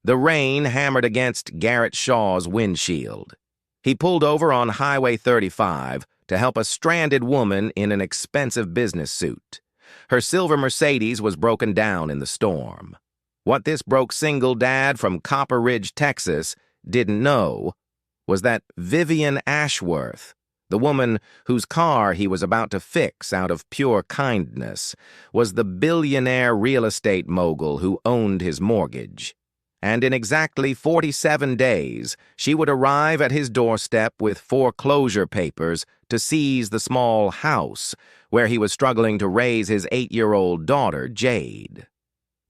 The rain hammered against Garrett Shaw's windshield. He pulled over on Highway 35 to help a stranded woman in an expensive business suit. Her silver Mercedes was broken down in the storm. What this broke single dad from Copper Ridge, Texas, didn't know was that Vivian Ashworth, the woman whose car he was about to fix out of pure kindness, was the billionaire real estate mogul who owned his mortgage. And in exactly 47 days, she would arrive at his doorstep with foreclosure papers to seize the small house where he was struggling to raise his 8-year-old daughter, Jade.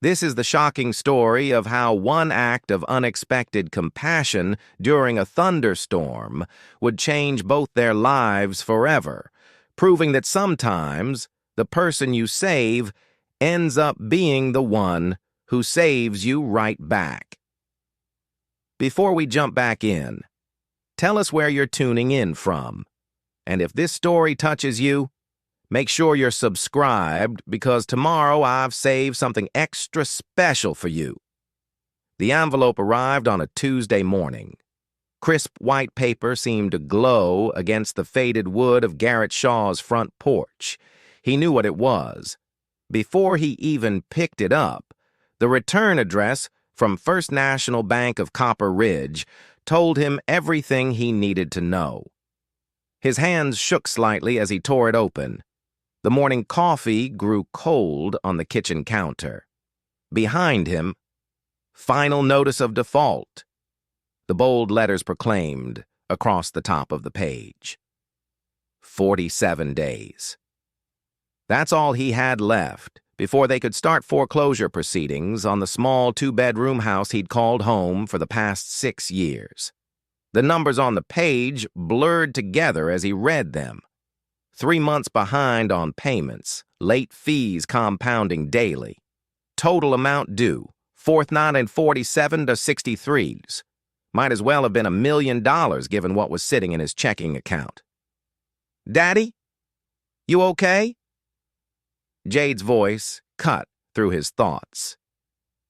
This is the shocking story of how one act of unexpected compassion during a thunderstorm would change both their lives forever, proving that sometimes the person you save ends up being the one who saves you right back. Before we jump back in, tell us where you're tuning in from. And if this story touches you, make sure you're subscribed because tomorrow I've saved something extra special for you. The envelope arrived on a Tuesday morning. Crisp white paper seemed to glow against the faded wood of Garrett Shaw's front porch. He knew what it was. Before he even picked it up, the return address from First National Bank of Copper Ridge told him everything he needed to know. His hands shook slightly as he tore it open. The morning coffee grew cold on the kitchen counter. Behind him, final notice of default. The bold letters proclaimed across the top of the page. 47 days. That's all he had left before they could start foreclosure proceedings on the small 2-bedroom house he'd called home for the past 6 years. The numbers on the page blurred together as he read them. 3 months behind on payments, late fees compounding daily. Total amount due, $4,947 to 63s. Might as well have been $1 million given what was sitting in his checking account. "Daddy? You okay?" Jade's voice cut through his thoughts.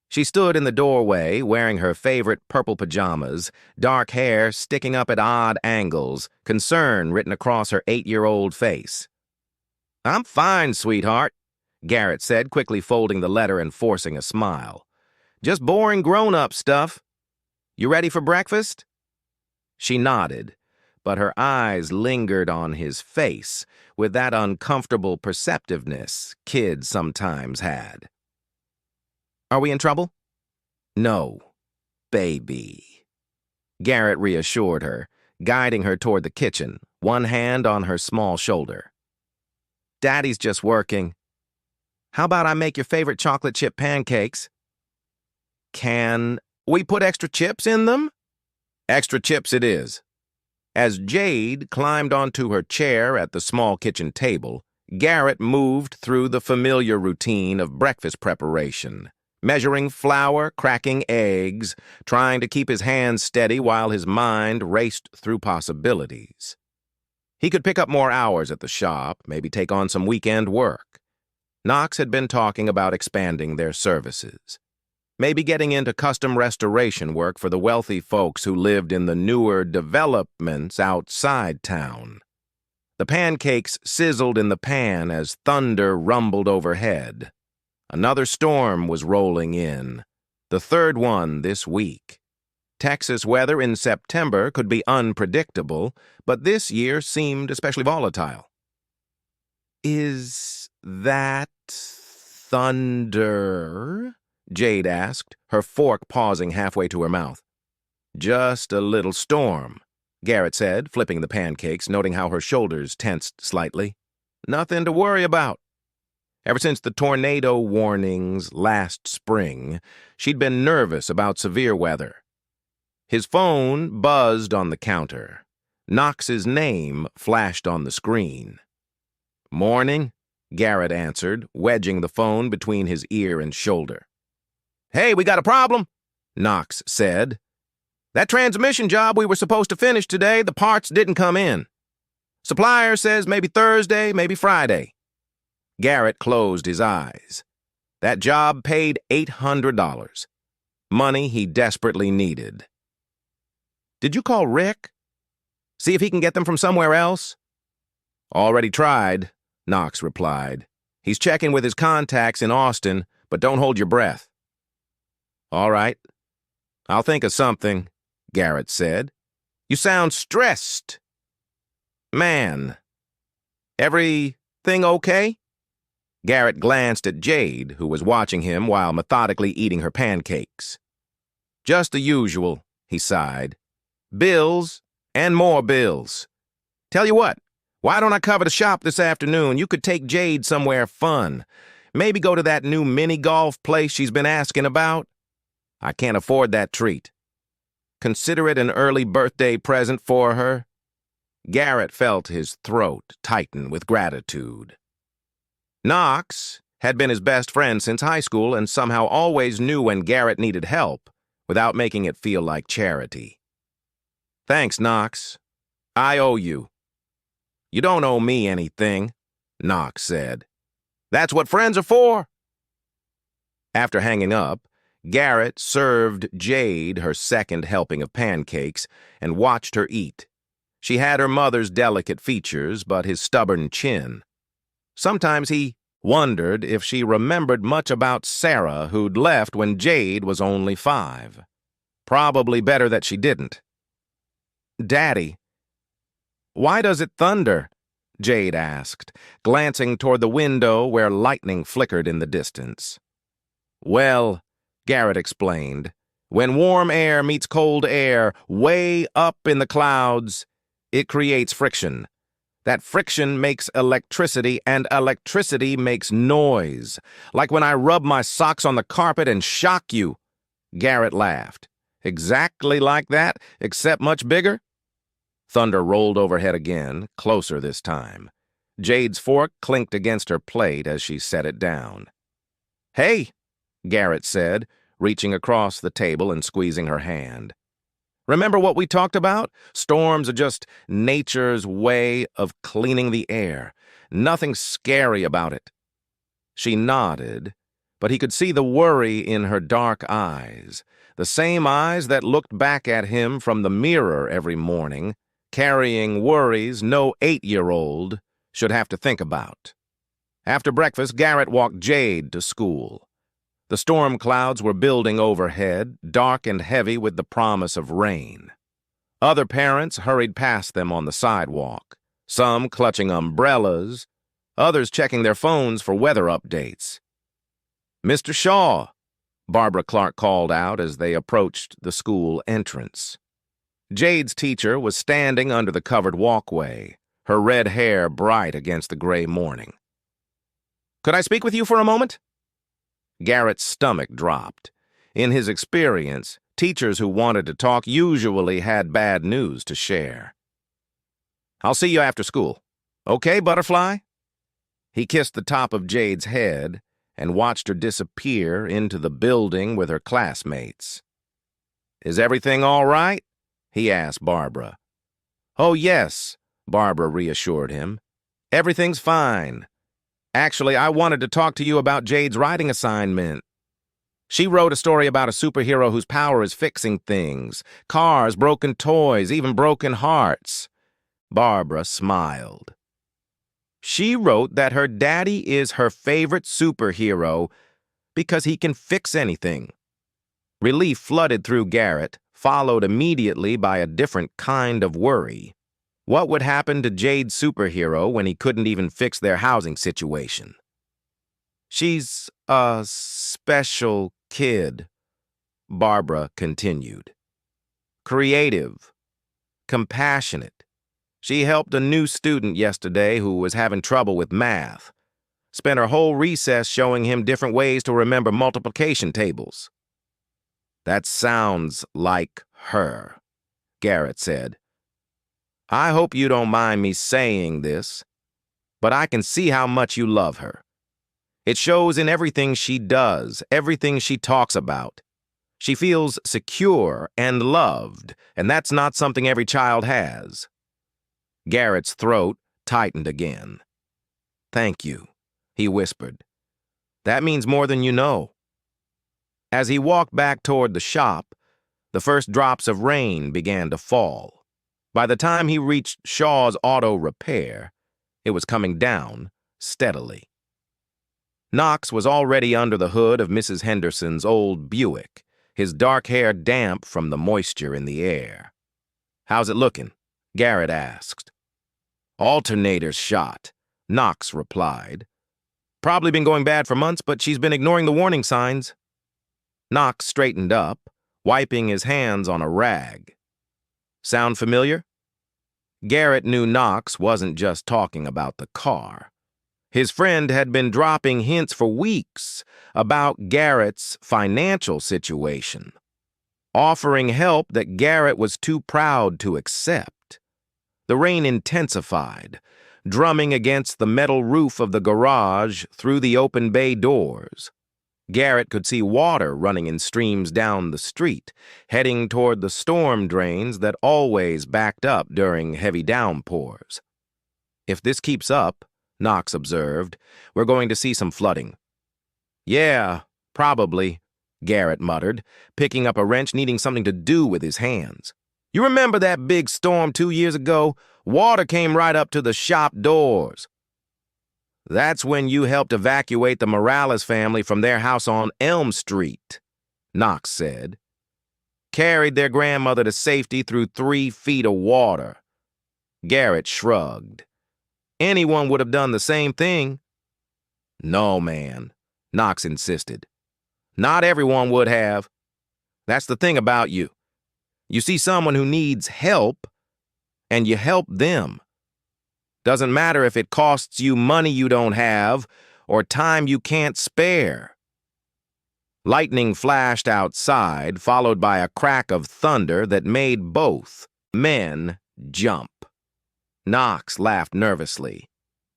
She stood in the doorway wearing her favorite purple pajamas, dark hair sticking up at odd angles, concern written across her 8-year-old face. "I'm fine, sweetheart," Garrett said, quickly folding the letter and forcing a smile. "Just boring grown-up stuff. You ready for breakfast?" She nodded, but her eyes lingered on his face with that uncomfortable perceptiveness kids sometimes had. "Are we in trouble?" "No, baby," Garrett reassured her, guiding her toward the kitchen, one hand on her small shoulder. "Daddy's just working. How about I make your favorite chocolate chip pancakes?" "Can we put extra chips in them?" "Extra chips it is." As Jade climbed onto her chair at the small kitchen table, Garrett moved through the familiar routine of breakfast preparation, measuring flour, cracking eggs, trying to keep his hands steady while his mind raced through possibilities. He could pick up more hours at the shop, maybe take on some weekend work. Knox had been talking about expanding their services. Maybe getting into custom restoration work for the wealthy folks who lived in the newer developments outside town. The pancakes sizzled in the pan as thunder rumbled overhead. Another storm was rolling in, the third one this week. Texas weather in September could be unpredictable, but this year seemed especially volatile. "Is that thunder?" Jade asked, her fork pausing halfway to her mouth. "Just a little storm," Garrett said, flipping the pancakes, noting how her shoulders tensed slightly. "Nothing to worry about." Ever since the tornado warnings last spring, she'd been nervous about severe weather. His phone buzzed on the counter. Knox's name flashed on the screen. "Morning," Garrett answered, wedging the phone between his ear and shoulder. "Hey, we got a problem," Knox said. "That transmission job we were supposed to finish today, the parts didn't come in. Supplier says maybe Thursday, maybe Friday." Garrett closed his eyes. That job paid $800. money he desperately needed. "Did you call Rick? See if he can get them from somewhere else?" "Already tried," Knox replied. "He's checking with his contacts in Austin, but don't hold your breath." "All right. I'll think of something," Garrett said. "You sound stressed." "Man, everything okay?" Garrett glanced at Jade, who was watching him while methodically eating her pancakes. "Just the usual," he sighed. "Bills and more bills. Tell you what, why don't I cover the shop this afternoon? You could take Jade somewhere fun. Maybe go to that new mini-golf place she's been asking about. I can't afford that treat. Consider it an early birthday present for her." Garrett felt his throat tighten with gratitude. Knox had been his best friend since high school and somehow always knew when Garrett needed help without making it feel like charity. "Thanks, Knox. I owe you." "You don't owe me anything," Knox said. "That's what friends are for." After hanging up, Garrett served Jade her second helping of pancakes and watched her eat. She had her mother's delicate features, but his stubborn chin. Sometimes he wondered if she remembered much about Sarah, who'd left when Jade was only 5. Probably better that she didn't. "Daddy, why does it thunder?" Jade asked, glancing toward the window where lightning flickered in the distance. "Well," Garrett explained, "when warm air meets cold air way up in the clouds, it creates friction. That friction makes electricity, and electricity makes noise. Like when I rub my socks on the carpet and shock you." Garrett laughed. "Exactly like that, except much bigger?" Thunder rolled overhead again, closer this time. Jade's fork clinked against her plate as she set it down. "Hey," Garrett said, reaching across the table and squeezing her hand. "Remember what we talked about? Storms are just nature's way of cleaning the air. Nothing scary about it." She nodded, but he could see the worry in her dark eyes, the same eyes that looked back at him from the mirror every morning, carrying worries no 8-year-old should have to think about. After breakfast, Garrett walked Jade to school. The storm clouds were building overhead, dark and heavy with the promise of rain. Other parents hurried past them on the sidewalk, some clutching umbrellas, others checking their phones for weather updates. "Mr. Shaw," Barbara Clark called out as they approached the school entrance. Jade's teacher was standing under the covered walkway, her red hair bright against the gray morning. "Could I speak with you for a moment?" Garrett's stomach dropped. In his experience, teachers who wanted to talk usually had bad news to share. "I'll see you after school. Okay, Butterfly?" He kissed the top of Jade's head and watched her disappear into the building with her classmates. "Is everything all right?" he asked Barbara. "Oh, yes," Barbara reassured him. "Everything's fine. Actually, I wanted to talk to you about Jade's writing assignment. She wrote a story about a superhero whose power is fixing things. Cars, broken toys, even broken hearts." Barbara smiled. She wrote that her daddy is her favorite superhero because he can fix anything. Relief flooded through Garrett, followed immediately by a different kind of worry. What would happen to Jade's superhero when he couldn't even fix their housing situation? "She's a special kid," Barbara continued. "Creative, compassionate. She helped a new student yesterday who was having trouble with math. Spent her whole recess showing him different ways to remember multiplication tables." "That sounds like her," Garrett said. "I hope you don't mind me saying this, but I can see how much you love her. It shows in everything she does, everything she talks about. She feels secure and loved, and that's not something every child has." Garrett's throat tightened again. "Thank you," he whispered. "That means more than you know." As he walked back toward the shop, the first drops of rain began to fall. By the time he reached Shaw's auto repair, it was coming down steadily. Knox was already under the hood of Mrs. Henderson's old Buick, his dark hair damp from the moisture in the air. "How's it looking?" Garrett asked. "Alternator's shot," Knox replied. "Probably been going bad for months, but she's been ignoring the warning signs." Knox straightened up, wiping his hands on a rag. "Sound familiar?" Garrett knew Knox wasn't just talking about the car. His friend had been dropping hints for weeks about Garrett's financial situation, offering help that Garrett was too proud to accept. The rain intensified, drumming against the metal roof of the garage through the open bay doors. Garrett could see water running in streams down the street, heading toward the storm drains that always backed up during heavy downpours. "If this keeps up," Knox observed, "we're going to see some flooding." "Yeah, probably," Garrett muttered, picking up a wrench, needing something to do with his hands. "You remember that big storm 2 years ago? Water came right up to the shop doors." "That's when you helped evacuate the Morales family from their house on Elm Street," Knox said. "Carried their grandmother to safety through 3 feet of water." Garrett shrugged. "Anyone would have done the same thing." "No, man," Knox insisted. "Not everyone would have. That's the thing about you. You see someone who needs help, and you help them. Doesn't matter if it costs you money you don't have or time you can't spare." Lightning flashed outside, followed by a crack of thunder that made both men jump. Knox laughed nervously.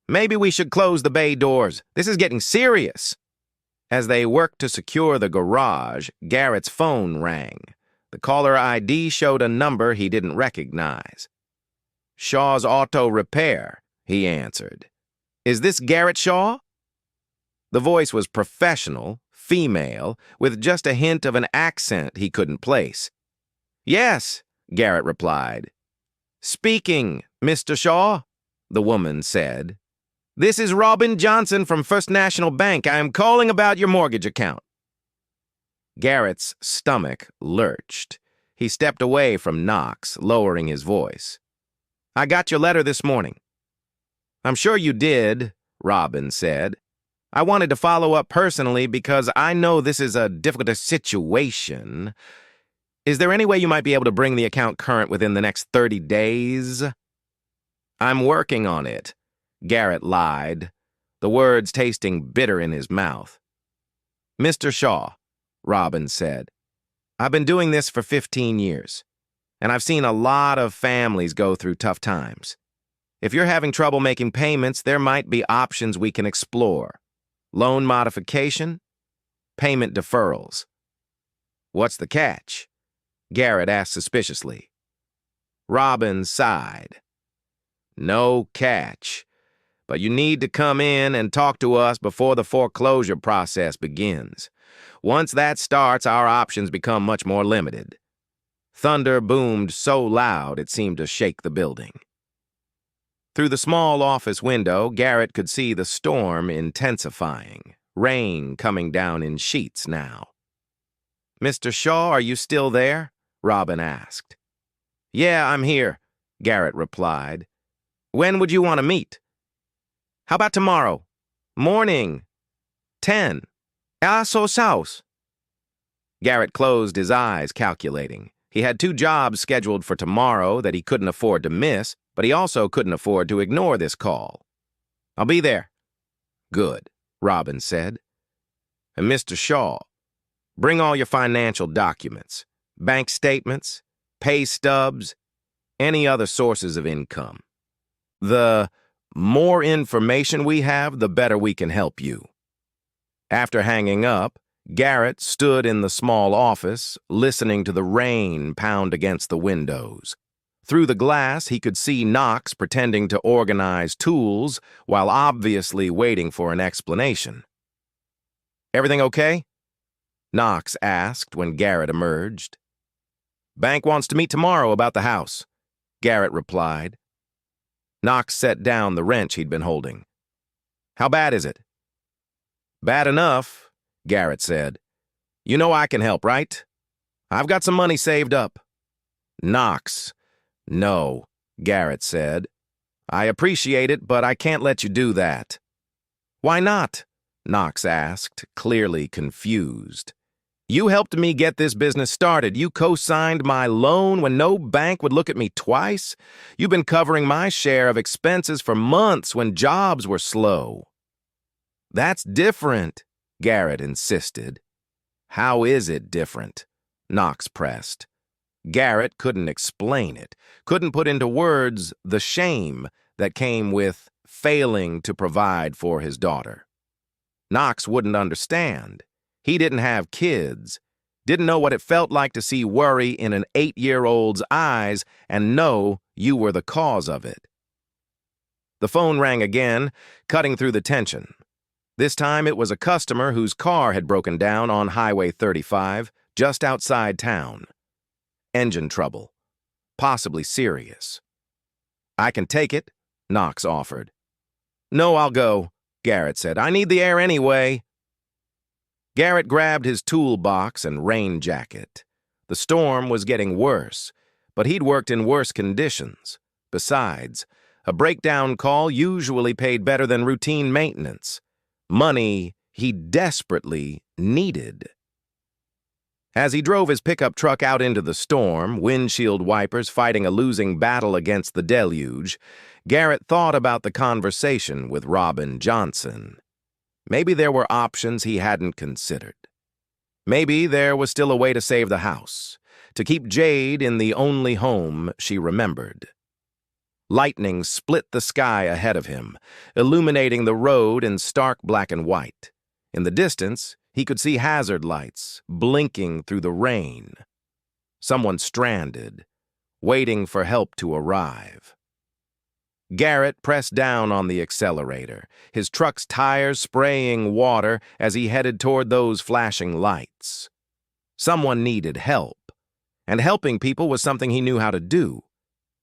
"Maybe we should close the bay doors. This is getting serious." As they worked to secure the garage, Garrett's phone rang. The caller ID showed a number he didn't recognize. "Shaw's Auto Repair," he answered. "Is this Garrett Shaw?" The voice was professional, female, with just a hint of an accent he couldn't place. "Yes," Garrett replied. "Speaking, Mr. Shaw," the woman said. "This is Robin Johnson from First National Bank. I am calling about your mortgage account." Garrett's stomach lurched. He stepped away from Knox, lowering his voice. "I got your letter this morning." "I'm sure you did," Robin said. "I wanted to follow up personally because I know this is a difficult situation. Is there any way you might be able to bring the account current within the next 30 days? "I'm working on it," Garrett lied, the words tasting bitter in his mouth. "Mr. Shaw," Robin said, "I've been doing this for 15 years, and I've seen a lot of families go through tough times. If you're having trouble making payments, there might be options we can explore. Loan modification, payment deferrals." "What's the catch?" Garrett asked suspiciously. Robin sighed. "No catch, but you need to come in and talk to us before the foreclosure process begins. Once that starts, our options become much more limited." Thunder boomed so loud it seemed to shake the building. Through the small office window, Garrett could see the storm intensifying, rain coming down in sheets now. "Mr. Shaw, are you still there?" Robin asked. "Yeah, I'm here," Garrett replied. "When would you want to meet?" "How about tomorrow? Morning. 10. Asso's house." Garrett closed his eyes, calculating. He had 2 jobs scheduled for tomorrow that he couldn't afford to miss, but he also couldn't afford to ignore this call. "I'll be there." "Good," Robin said. "And Mr. Shaw, bring all your financial documents, bank statements, pay stubs, any other sources of income. The more information we have, the better we can help you." After hanging up, Garrett stood in the small office, listening to the rain pound against the windows. Through the glass, he could see Knox pretending to organize tools while obviously waiting for an explanation. "Everything okay?" Knox asked when Garrett emerged. "Bank wants to meet tomorrow about the house," Garrett replied. Knox set down the wrench he'd been holding. "How bad is it?" "Bad enough," Garrett said. "You know I can help, right? I've got some money saved up." "Knox." "No," Garrett said. "I appreciate it, but I can't let you do that." "Why not?" Knox asked, clearly confused. "You helped me get this business started. You co-signed my loan when no bank would look at me twice. You've been covering my share of expenses for months when jobs were slow." "That's different," Garrett insisted. "How is it different?" Knox pressed. Garrett couldn't explain it, couldn't put into words the shame that came with failing to provide for his daughter. Knox wouldn't understand. He didn't have kids, didn't know what it felt like to see worry in an 8-year-old's eyes and know you were the cause of it. The phone rang again, cutting through the tension. This time it was a customer whose car had broken down on Highway 35, just outside town. Engine trouble. Possibly serious. "I can take it," Knox offered. "No, I'll go," Garrett said. "I need the air anyway." Garrett grabbed his toolbox and rain jacket. The storm was getting worse, but he'd worked in worse conditions. Besides, a breakdown call usually paid better than routine maintenance. Money he desperately needed. As he drove his pickup truck out into the storm, windshield wipers fighting a losing battle against the deluge, Garrett thought about the conversation with Robin Johnson. Maybe there were options he hadn't considered. Maybe there was still a way to save the house, to keep Jade in the only home she remembered. Lightning split the sky ahead of him, illuminating the road in stark black and white. In the distance, he could see hazard lights blinking through the rain. Someone stranded, waiting for help to arrive. Garrett pressed down on the accelerator, his truck's tires spraying water as he headed toward those flashing lights. Someone needed help, and helping people was something he knew how to do.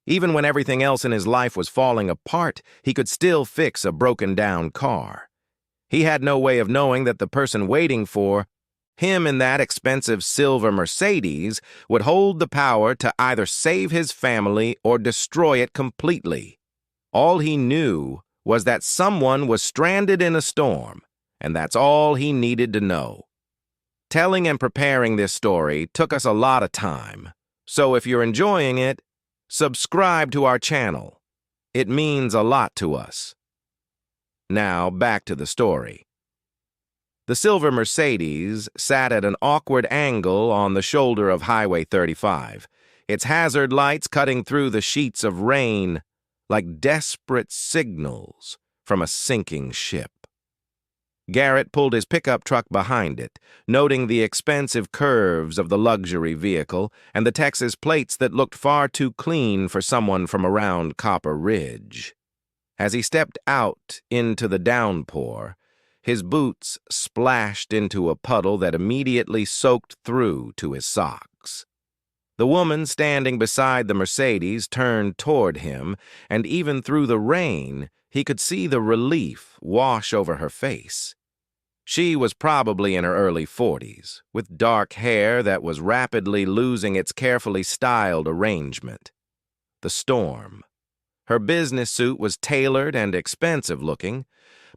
Even when everything else in his life was falling apart, he could still fix a broken-down car. He had no way of knowing that the person waiting for him in that expensive silver Mercedes would hold the power to either save his family or destroy it completely. All he knew was that someone was stranded in a storm, and that's all he needed to know. Telling and preparing this story took us a lot of time, so if you're enjoying it, subscribe to our channel. It means a lot to us. Now, back to the story. The silver Mercedes sat at an awkward angle on the shoulder of Highway 35, its hazard lights cutting through the sheets of rain like desperate signals from a sinking ship. Garrett pulled his pickup truck behind it, noting the expansive curves of the luxury vehicle and the Texas plates that looked far too clean for someone from around Copper Ridge. As he stepped out into the downpour, his boots splashed into a puddle that immediately soaked through to his socks. The woman standing beside the Mercedes turned toward him, and even through the rain, he could see the relief wash over her face. She was probably in her early 40s, with dark hair that was rapidly losing its carefully styled arrangement. The storm. Her business suit was tailored and expensive looking,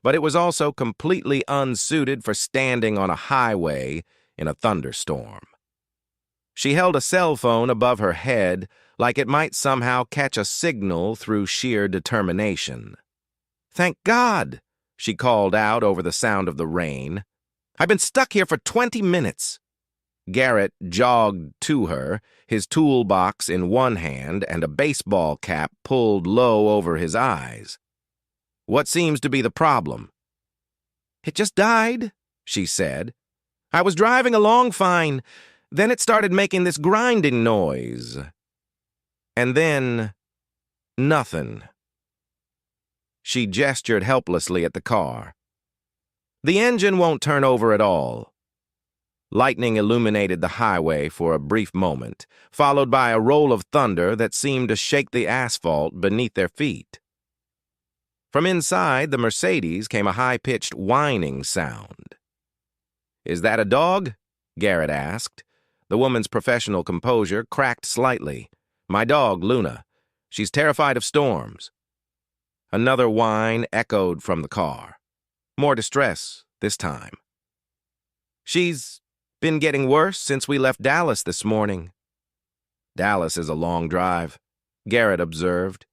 but it was also completely unsuited for standing on a highway in a thunderstorm. She held a cell phone above her head like it might somehow catch a signal through sheer determination. "Thank God!" she called out over the sound of the rain. "I've been stuck here for 20 minutes. Garrett jogged to her, his toolbox in one hand and a baseball cap pulled low over his eyes. "What seems to be the problem?" "It just died," she said. "I was driving along fine. Then it started making this grinding noise. And then, nothing." She gestured helplessly at the car. "The engine won't turn over at all." Lightning illuminated the highway for a brief moment, followed by a roll of thunder that seemed to shake the asphalt beneath their feet. From inside the Mercedes came a high-pitched whining sound. "Is that a dog?" Garrett asked. The woman's professional composure cracked slightly. "My dog, Luna. She's terrified of storms." Another whine echoed from the car. More distress this time. "She's been getting worse since we left Dallas this morning." "Dallas is a long drive," Garrett observed.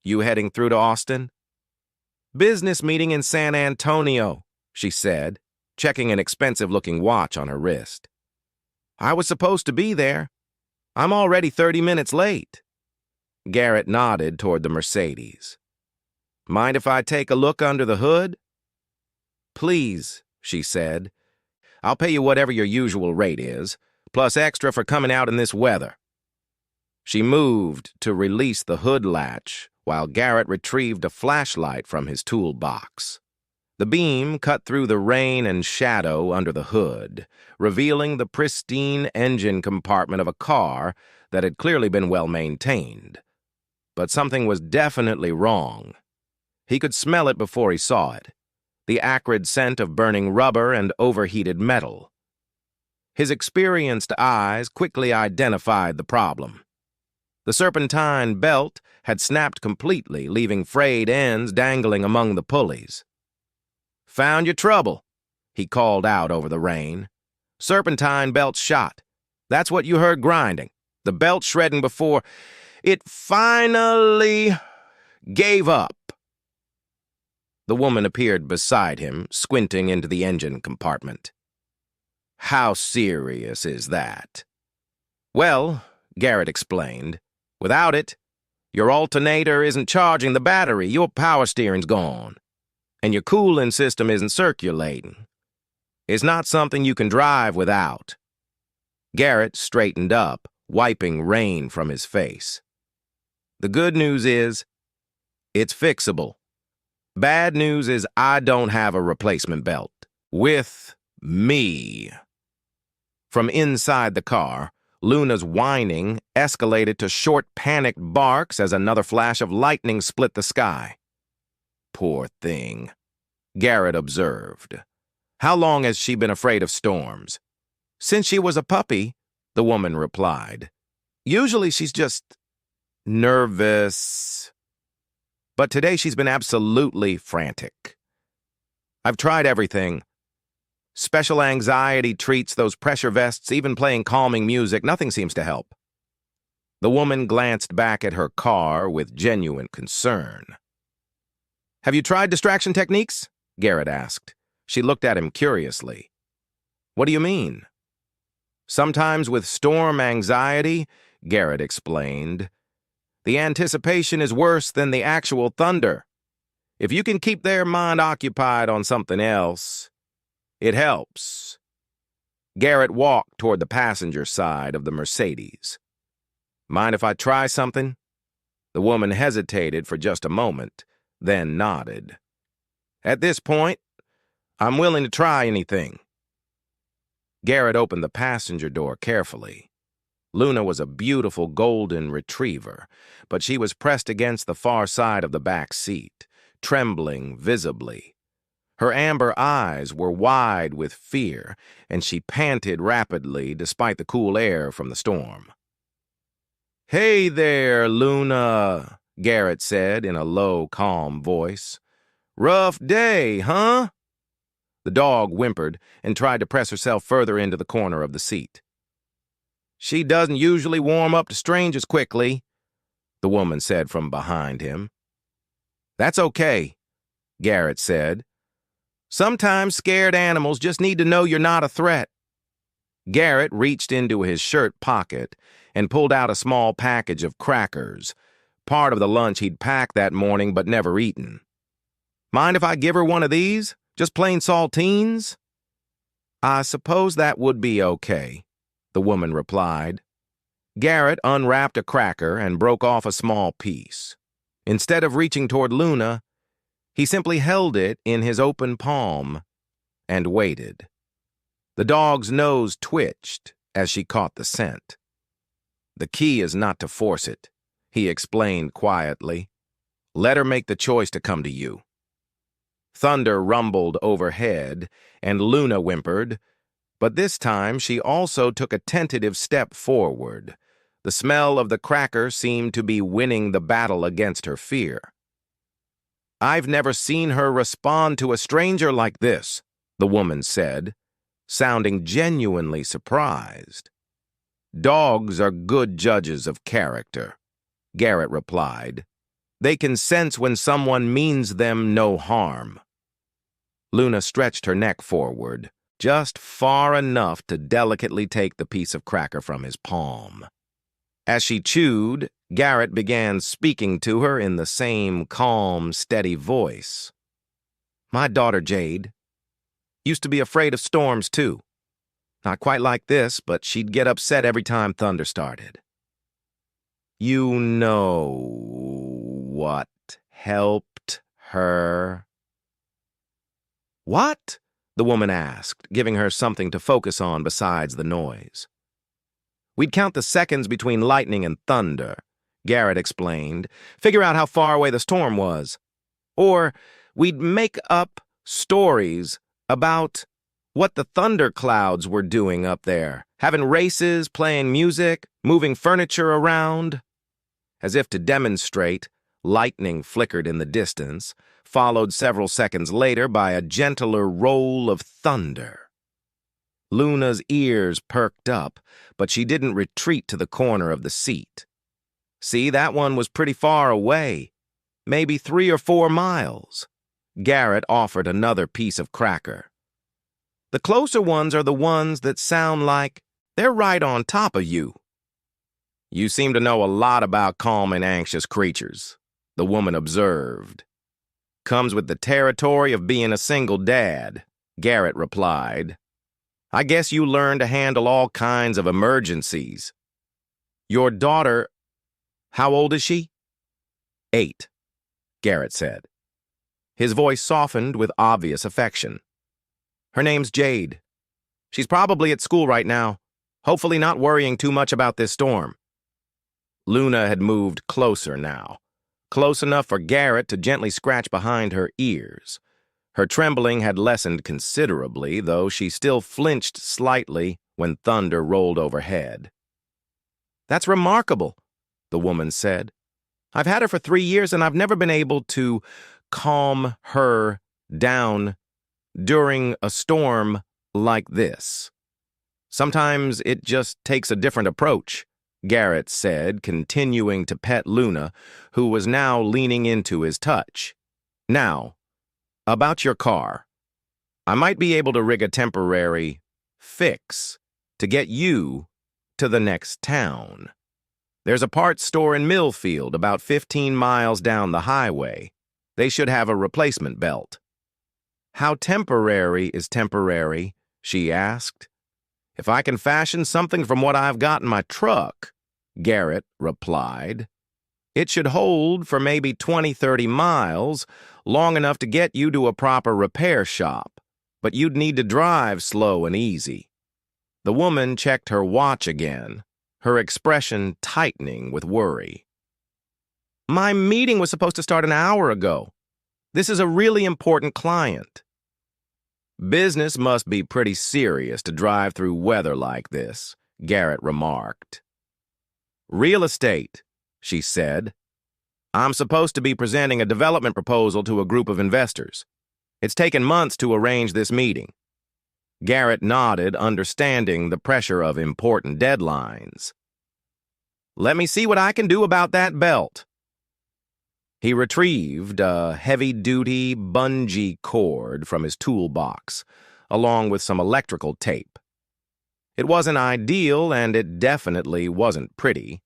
"You heading through to Austin?" "Business meeting in San Antonio," she said, checking an expensive-looking watch on her wrist. "I was supposed to be there. I'm already 30 minutes late." Garrett nodded toward the Mercedes. "Mind if I take a look under the hood?" "Please," she said. "I'll pay you whatever your usual rate is, plus extra for coming out in this weather." She moved to release the hood latch while Garrett retrieved a flashlight from his toolbox. The beam cut through the rain and shadow under the hood, revealing the pristine engine compartment of a car that had clearly been well maintained. But something was definitely wrong. He could smell it before he saw it, the acrid scent of burning rubber and overheated metal. His experienced eyes quickly identified the problem. The serpentine belt had snapped completely, leaving frayed ends dangling among the pulleys. "Found your trouble," he called out over the rain. "Serpentine belt's shot. That's what you heard grinding. The belt shredding before it finally gave up." The woman appeared beside him, squinting into the engine compartment. "How serious is that?" "Well," Garrett explained, "without it, your alternator isn't charging the battery, your power steering's gone, and your cooling system isn't circulating. It's not something you can drive without." Garrett straightened up, wiping rain from his face. "The good news is, it's fixable. Bad news is I don't have a replacement belt. With me." From inside the car, Luna's whining escalated to short, panicked barks as another flash of lightning split the sky. "Poor thing," Garrett observed. "How long has she been afraid of storms?" "Since she was a puppy," the woman replied. "Usually she's just nervous. But today she's been absolutely frantic. I've tried everything. Special anxiety treats, those pressure vests, even playing calming music, nothing seems to help." The woman glanced back at her car with genuine concern. "Have you tried distraction techniques?" Garrett asked. She looked at him curiously. "What do you mean?" "Sometimes with storm anxiety," Garrett explained, "the anticipation is worse than the actual thunder. If you can keep their mind occupied on something else, it helps." Garrett walked toward the passenger side of the Mercedes. "Mind if I try something?" The woman hesitated for just a moment, then nodded. "At this point, I'm willing to try anything." Garrett opened the passenger door carefully. Luna was a beautiful golden retriever, but she was pressed against the far side of the back seat, trembling visibly. Her amber eyes were wide with fear, and she panted rapidly despite the cool air from the storm. "Hey there, Luna," Garrett said in a low, calm voice. "Rough day, huh?" The dog whimpered and tried to press herself further into the corner of the seat. "She doesn't usually warm up to strangers quickly," the woman said from behind him. "That's okay," Garrett said. "Sometimes scared animals just need to know you're not a threat." Garrett reached into his shirt pocket and pulled out a small package of crackers, part of the lunch he'd packed that morning but never eaten. "Mind if I give her one of these? Just plain saltines?" "I suppose that would be okay," the woman replied. Garrett unwrapped a cracker and broke off a small piece. Instead of reaching toward Luna, he simply held it in his open palm and waited. The dog's nose twitched as she caught the scent. "The key is not to force it," he explained quietly. "Let her make the choice to come to you." Thunder rumbled overhead, and Luna whimpered, but this time she also took a tentative step forward. The smell of the cracker seemed to be winning the battle against her fear. "I've never seen her respond to a stranger like this," the woman said, sounding genuinely surprised. "Dogs are good judges of character," Garrett replied. "They can sense when someone means them no harm." Luna stretched her neck forward, just far enough to delicately take the piece of cracker from his palm. As she chewed, Garrett began speaking to her in the same calm, steady voice. "My daughter, Jade, used to be afraid of storms, too. Not quite like this, but she'd get upset every time thunder started. You know what helped her?" "What?" the woman asked, giving her something to focus on besides the noise. "We'd count the seconds between lightning and thunder," Garrett explained. "Figure out how far away the storm was. Or we'd make up stories about what the thunder clouds were doing up there, having races, playing music, moving furniture around." As if to demonstrate, lightning flickered in the distance, followed several seconds later by a gentler roll of thunder. Luna's ears perked up, but she didn't retreat to the corner of the seat. "See, that one was pretty far away, maybe 3 or 4 miles. Garrett offered another piece of cracker. "The closer ones are the ones that sound like they're right on top of you." "You seem to know a lot about calm and anxious creatures," the woman observed. "Comes with the territory of being a single dad," Garrett replied. "I guess you learn to handle all kinds of emergencies." "Your daughter, how old is she?" 8, Garrett said. His voice softened with obvious affection. "Her name's Jade. She's probably at school right now, hopefully not worrying too much about this storm." Luna had moved closer now, close enough for Garrett to gently scratch behind her ears. Her trembling had lessened considerably, though she still flinched slightly when thunder rolled overhead. "That's remarkable," the woman said. "I've had her for 3 years and I've never been able to calm her down during a storm like this. Sometimes it just takes a different approach," Garrett said, continuing to pet Luna, who was now leaning into his touch. "Now, about your car. I might be able to rig a temporary fix to get you to the next town. There's a parts store in Millfield about 15 miles down the highway. They should have a replacement belt." "How temporary is temporary?" she asked. "If I can fashion something from what I've got in my truck," Garrett replied, "it should hold for maybe 20-30 miles, long enough to get you to a proper repair shop, but you'd need to drive slow and easy." The woman checked her watch again, her expression tightening with worry. "My meeting was supposed to start an hour ago. This is a really important client." "Business must be pretty serious to drive through weather like this," Garrett remarked. "Real estate," she said. "I'm supposed to be presenting a development proposal to a group of investors. It's taken months to arrange this meeting." Garrett nodded, understanding the pressure of important deadlines. "Let me see what I can do about that belt." He retrieved a heavy-duty bungee cord from his toolbox, along with some electrical tape. It wasn't ideal, and it definitely wasn't pretty,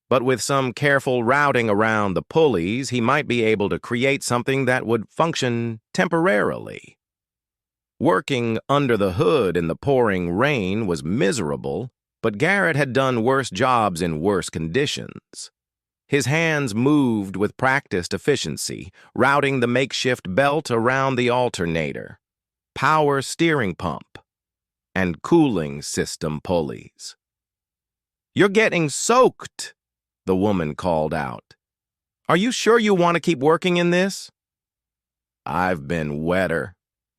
but with some careful routing around the pulleys, he might be able to create something that would function temporarily. Working under the hood in the pouring rain was miserable, but Garrett had done worse jobs in worse conditions. His hands moved with practiced efficiency, routing the makeshift belt around the alternator, power steering pump, and cooling system pulleys. "You're getting soaked," the woman called out. "Are you sure you want to keep working in this?" "I've been wetter,"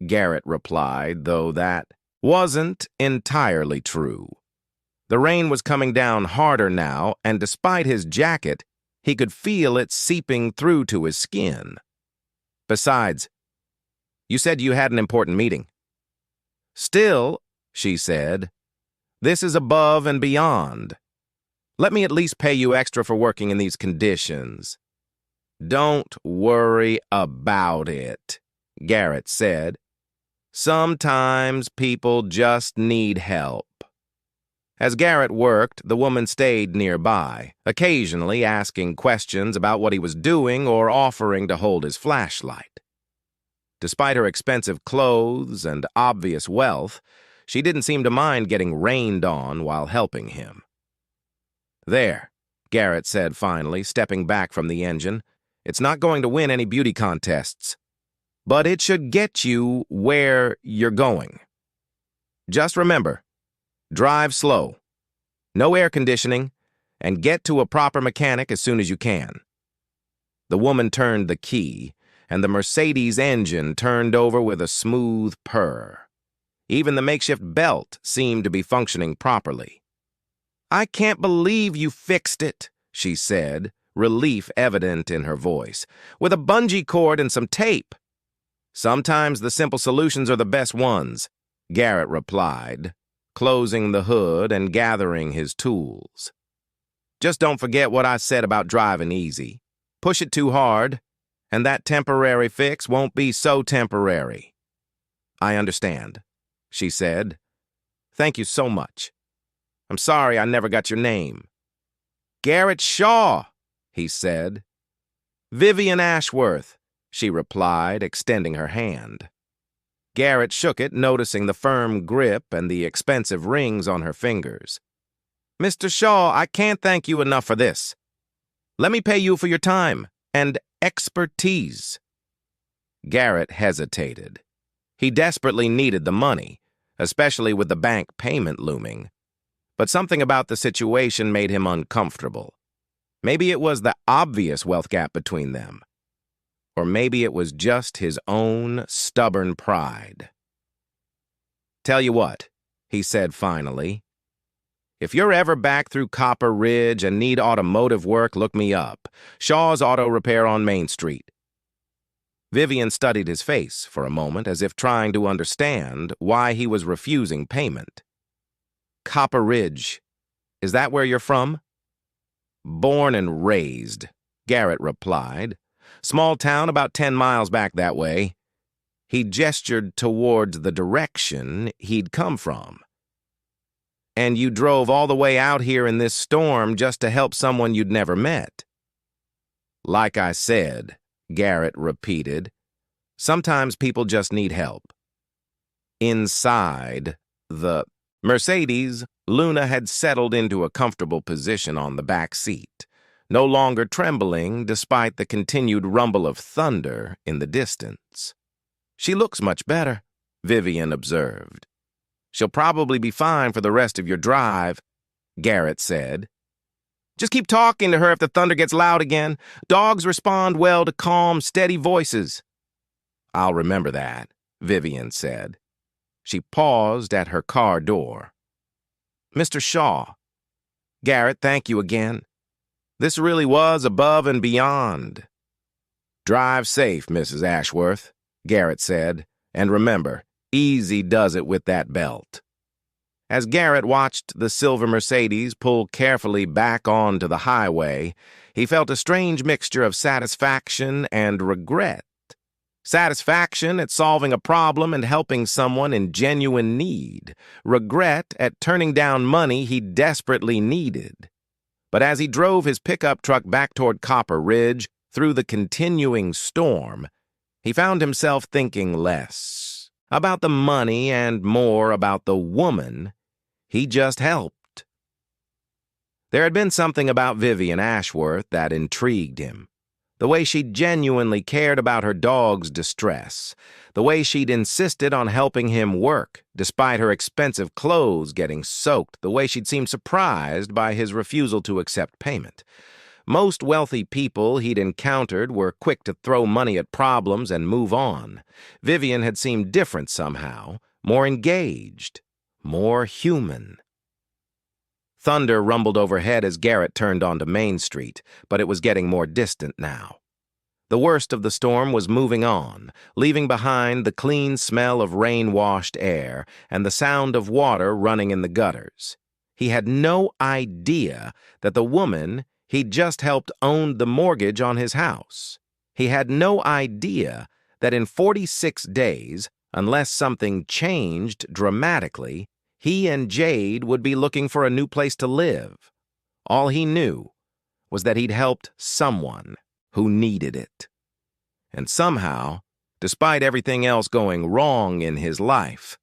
Garrett replied, though that wasn't entirely true. The rain was coming down harder now, and despite his jacket, he could feel it seeping through to his skin. "Besides, you said you had an important meeting." "Still," she said, "this is above and beyond. Let me at least pay you extra for working in these conditions." "Don't worry about it," Garrett said. "Sometimes people just need help." As Garrett worked, the woman stayed nearby, occasionally asking questions about what he was doing or offering to hold his flashlight. Despite her expensive clothes and obvious wealth, she didn't seem to mind getting rained on while helping him. "There," Garrett said finally, stepping back from the engine. "It's not going to win any beauty contests, but it should get you where you're going. Just remember, drive slow, no air conditioning, and get to a proper mechanic as soon as you can." The woman turned the key, and the Mercedes engine turned over with a smooth purr. Even the makeshift belt seemed to be functioning properly. "I can't believe you fixed it," she said, relief evident in her voice. "With a bungee cord and some tape." "Sometimes the simple solutions are the best ones," Garrett replied, closing the hood and gathering his tools. "Just don't forget what I said about driving easy. Push it too hard, and that temporary fix won't be so temporary." "I understand," she said. "Thank you so much. I'm sorry I never got your name." "Garrett Shaw," he said. "Vivian Ashworth," she replied, extending her hand. Garrett shook it, noticing the firm grip and the expensive rings on her fingers. "Mr. Shaw, I can't thank you enough for this. Let me pay you for your time and expertise." Garrett hesitated. He desperately needed the money, especially with the bank payment looming. But something about the situation made him uncomfortable. Maybe it was the obvious wealth gap between them. Or maybe it was just his own stubborn pride. "Tell you what," he said finally. "If you're ever back through Copper Ridge and need automotive work, look me up. Shaw's Auto Repair on Main Street." Vivian studied his face for a moment as if trying to understand why he was refusing payment. "Copper Ridge. Is that where you're from?" "Born and raised," Garrett replied. "Small town about 10 miles back that way." He gestured towards the direction he'd come from. "And you drove all the way out here in this storm just to help someone you'd never met?" "Like I said," Garrett repeated, "sometimes people just need help." Inside the Mercedes, Luna had settled into a comfortable position on the back seat, no longer trembling despite the continued rumble of thunder in the distance. "She looks much better," Vivian observed. "She'll probably be fine for the rest of your drive," Garrett said. "Just keep talking to her if the thunder gets loud again. Dogs respond well to calm, steady voices." "I'll remember that," Vivian said. She paused at her car door. "Mr. Shaw." "Garrett, thank you again. This really was above and beyond." "Drive safe, Mrs. Ashworth," Garrett said. "And remember, easy does it with that belt." As Garrett watched the silver Mercedes pull carefully back onto the highway, he felt a strange mixture of satisfaction and regret. Satisfaction at solving a problem and helping someone in genuine need. Regret at turning down money he desperately needed. But as he drove his pickup truck back toward Copper Ridge through the continuing storm, he found himself thinking less about the money and more about the woman he just helped. There had been something about Vivian Ashworth that intrigued him. The way she genuinely cared about her dog's distress. The way she'd insisted on helping him work, despite her expensive clothes getting soaked. The way she'd seemed surprised by his refusal to accept payment. Most wealthy people he'd encountered were quick to throw money at problems and move on. Vivian had seemed different somehow, more engaged, more human. Thunder rumbled overhead as Garrett turned onto Main Street, but it was getting more distant now. The worst of the storm was moving on, leaving behind the clean smell of rain-washed air and the sound of water running in the gutters. He had no idea that the woman he'd just helped owned the mortgage on his house. He had no idea that in 46 days, unless something changed dramatically, he and Jade would be looking for a new place to live. All he knew was that he'd helped someone who needed it. And somehow, despite everything else going wrong in his life,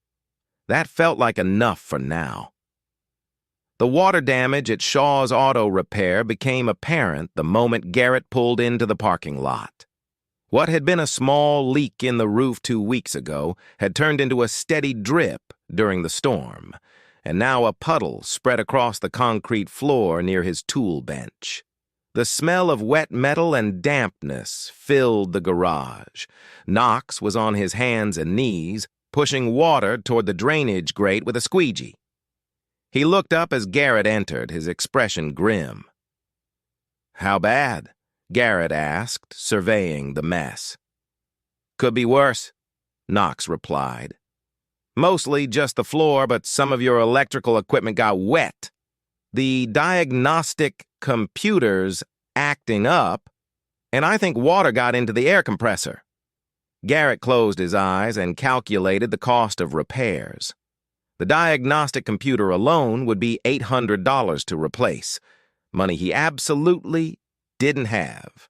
that felt like enough for now. The water damage at Shaw's Auto Repair became apparent the moment Garrett pulled into the parking lot. What had been a small leak in the roof 2 weeks ago had turned into a steady drip during the storm, and now a puddle spread across the concrete floor near his tool bench. The smell of wet metal and dampness filled the garage. Knox was on his hands and knees, pushing water toward the drainage grate with a squeegee. He looked up as Garrett entered, his expression grim. "How bad?" Garrett asked, surveying the mess. "Could be worse," Knox replied. "Mostly just the floor, but some of your electrical equipment got wet. The diagnostic computer's acting up, and I think water got into the air compressor." Garrett closed his eyes and calculated the cost of repairs. The diagnostic computer alone would be $800 to replace, money he absolutely didn't have.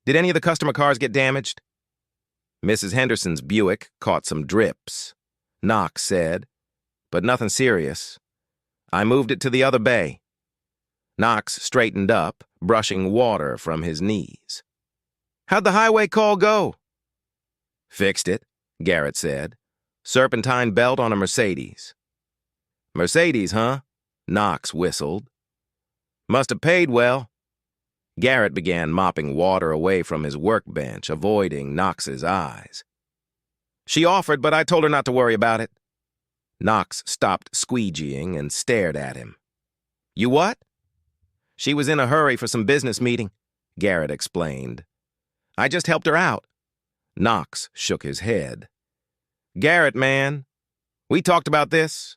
"Did any of the customer cars get damaged?" "Mrs. Henderson's Buick caught some drips," Knox said, "but nothing serious. I moved it to the other bay." Knox straightened up, brushing water from his knees. "How'd the highway call go?" "Fixed it," Garrett said. "Serpentine belt on a Mercedes." "Mercedes, huh?" Knox whistled. "Must have paid well." Garrett began mopping water away from his workbench, avoiding Knox's eyes. "She offered, but I told her not to worry about it." Knox stopped squeegeeing and stared at him. "You what?" "She was in a hurry for some business meeting," Garrett explained. "I just helped her out." Knox shook his head. "Garrett, man, we talked about this.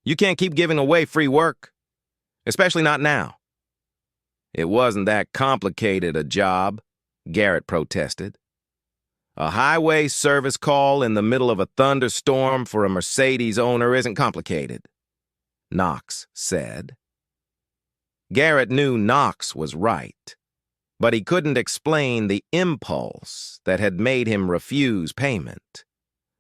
You can't keep giving away free work, especially not now." "It wasn't that complicated a job," Garrett protested. "A highway service call in the middle of a thunderstorm for a Mercedes owner isn't complicated," Knox said. Garrett knew Knox was right, but he couldn't explain the impulse that had made him refuse payment.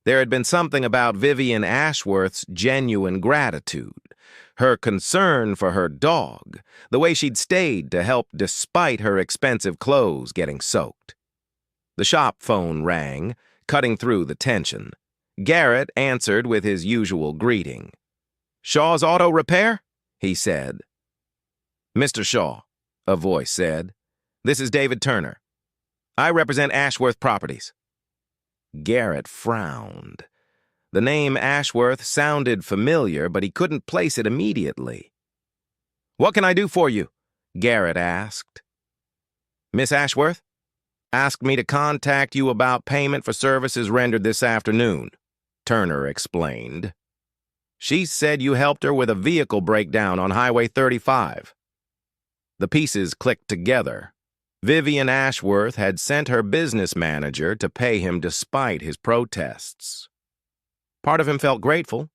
There had been something about Vivian Ashworth's genuine gratitude, her concern for her dog, the way she'd stayed to help despite her expensive clothes getting soaked. The shop phone rang, cutting through the tension. Garrett answered with his usual greeting. "Shaw's Auto Repair?" he said. "Mr. Shaw," a voice said. "This is David Turner. I represent Ashworth Properties." Garrett frowned. The name Ashworth sounded familiar, but he couldn't place it immediately. "What can I do for you?" Garrett asked. "Miss Ashworth asked me to contact you about payment for services rendered this afternoon," Turner explained. "She said you helped her with a vehicle breakdown on Highway 35. The pieces clicked together. Vivian Ashworth had sent her business manager to pay him despite his protests. Part of him felt grateful,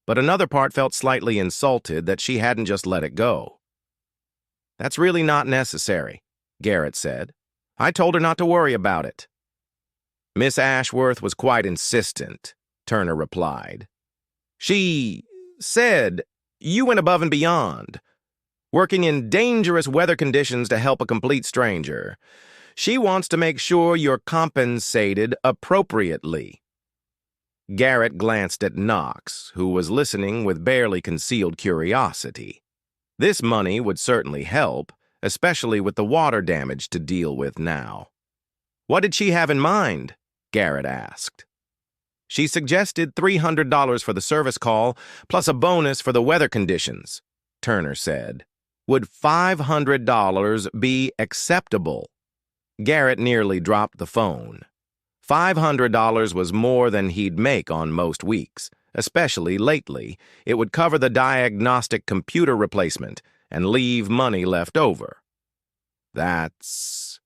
but another part felt slightly insulted that she hadn't just let it go. "That's really not necessary," Garrett said. "I told her not to worry about it." "Miss Ashworth was quite insistent," Turner replied. "She said you went above and beyond. working in dangerous weather conditions to help a complete stranger. She wants to make sure you're compensated appropriately." Garrett glanced at Knox, who was listening with barely concealed curiosity. This money would certainly help, especially with the water damage to deal with now. "What did she have in mind?" Garrett asked. "She suggested $300 for the service call, plus a bonus for the weather conditions," Turner said. "Would $500 be acceptable?" Garrett nearly dropped the phone. $500 was more than he'd make on most weeks, especially lately. It would cover the diagnostic computer replacement and leave money left over. That's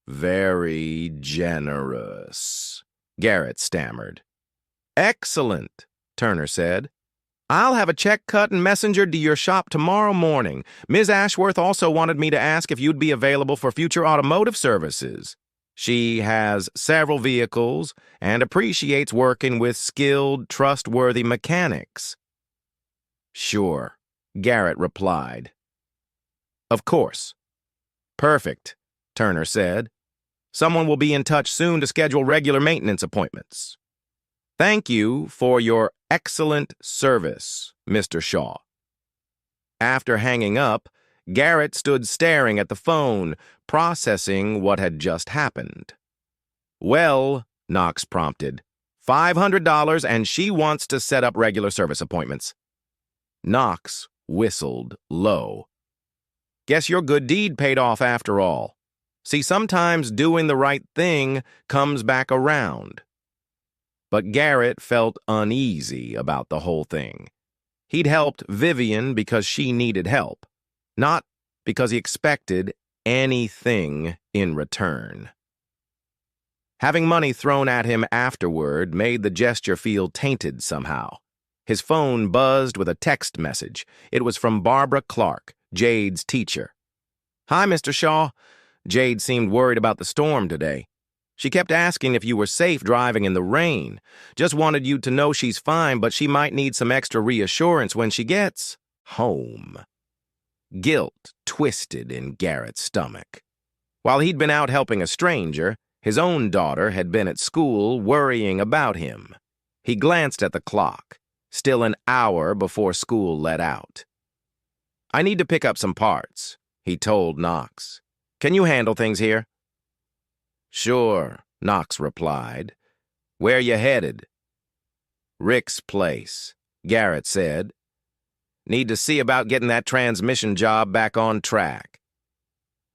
very generous," Garrett stammered. "Excellent," Turner said. "I'll have a check cut and messengered to your shop tomorrow morning. Ms. Ashworth also wanted me to ask if you'd be available for future automotive services. She has several vehicles and appreciates working with skilled, trustworthy mechanics." "Sure," Garrett replied. "Of course." "Perfect," Turner said. "Someone will be in touch soon to schedule regular maintenance appointments." "Thank you for your excellent service, Mr. Shaw." After hanging up, Garrett stood staring at the phone, processing what had just happened. "Well," Knox prompted, $500 and she wants to set up regular service appointments." Knox whistled low. "Guess your good deed paid off after all. See, sometimes doing the right thing comes back around." But Garrett felt uneasy about the whole thing. He'd helped Vivian because she needed help, not because he expected anything in return. Having money thrown at him afterward made the gesture feel tainted somehow. His phone buzzed with a text message. It was from Barbara Clark, Jade's teacher. "Hi, Mr. Shaw." Jade seemed worried about the storm today. "She kept asking if you were safe driving in the rain. Just wanted you to know she's fine, but she might need some extra reassurance when she gets home." Guilt twisted in Garrett's stomach. While he'd been out helping a stranger, his own daughter had been at school worrying about him. He glanced at the clock, still an hour before school let out. "I need to pick up some parts," he told Knox. "Can you handle things here?" "Sure," Knox replied. "Where you headed?" "Rick's place," Garrett said. "Need to see about getting that transmission job back on track."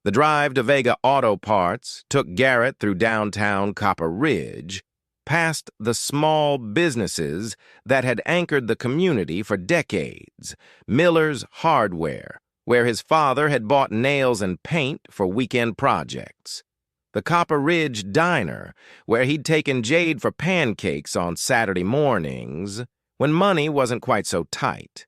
The drive to Vega Auto Parts took Garrett through downtown Copper Ridge, past the small businesses that had anchored the community for decades. Miller's Hardware, where his father had bought nails and paint for weekend projects. The Copper Ridge Diner, where he'd taken Jade for pancakes on Saturday mornings when money wasn't quite so tight.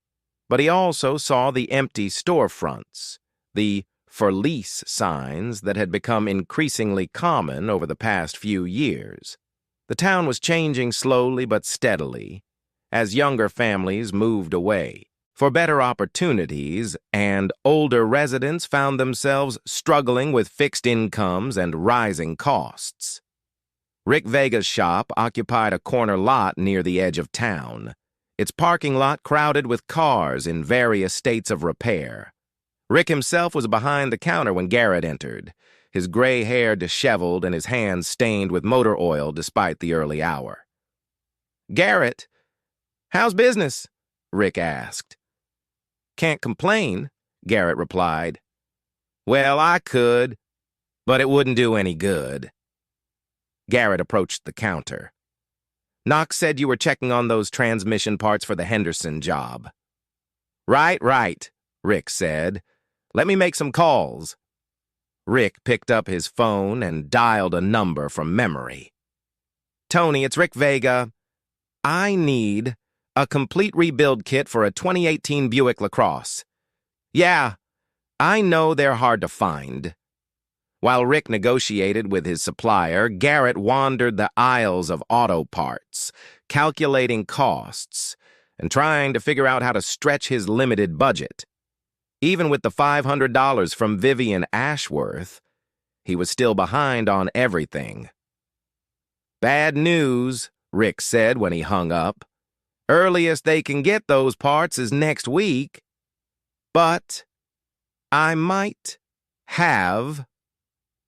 But he also saw the empty storefronts, the "for lease" signs that had become increasingly common over the past few years. The town was changing slowly but steadily as younger families moved away for better opportunities, and older residents found themselves struggling with fixed incomes and rising costs. Rick Vega's shop occupied a corner lot near the edge of town, its parking lot crowded with cars in various states of repair. Rick himself was behind the counter when Garrett entered, his gray hair disheveled and his hands stained with motor oil despite the early hour. "Garrett, how's business?" Rick asked. "Can't complain," Garrett replied. "Well, I could, but it wouldn't do any good." Garrett approached the counter. "Knox said you were checking on those transmission parts for the Henderson job." Right, Rick said. "Let me make some calls." Rick picked up his phone and dialed a number from memory. "Tony, it's Rick Vega. I need a complete rebuild kit for a 2018 Buick LaCrosse. Yeah, I know they're hard to find." While Rick negotiated with his supplier, Garrett wandered the aisles of auto parts, calculating costs, and trying to figure out how to stretch his limited budget. Even with the $500 from Vivian Ashworth, he was still behind on everything. "Bad news," Rick said when he hung up. "Earliest they can get those parts is next week. But I might have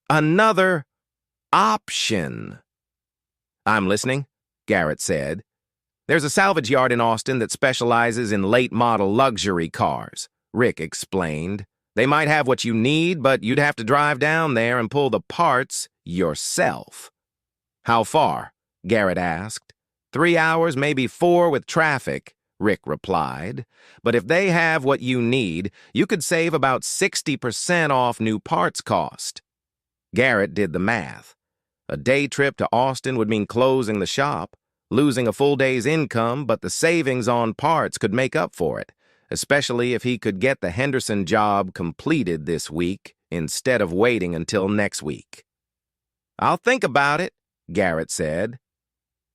another option." "I'm listening," Garrett said. "There's a salvage yard in Austin that specializes in late-model luxury cars," Rick explained. "They might have what you need, but you'd have to drive down there and pull the parts yourself." "How far?" Garrett asked. 3 hours, maybe 4 with traffic," Rick replied. "But if they have what you need, you could save about 60% off new parts cost." Garrett did the math. A day trip to Austin would mean closing the shop, losing a full day's income, but the savings on parts could make up for it, especially if he could get the Henderson job completed this week instead of waiting until next week. "I'll think about it," Garrett said.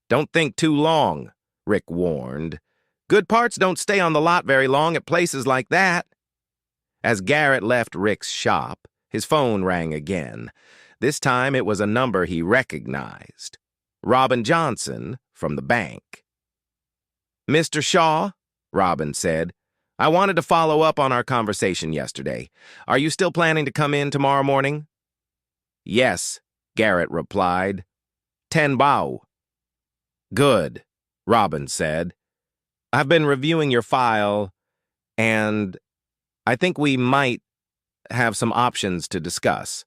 "Don't think too long," Rick warned. "Good parts don't stay on the lot very long at places like that." As Garrett left Rick's shop, his phone rang again. This time it was a number he recognized. Robin Johnson from the bank. "Mr. Shaw," Robin said, "I wanted to follow up on our conversation yesterday. Are you still planning to come in tomorrow morning?" "Yes," Garrett replied. 10 bao. "Good," Robin said. "I've been reviewing your file, and I think we might have some options to discuss."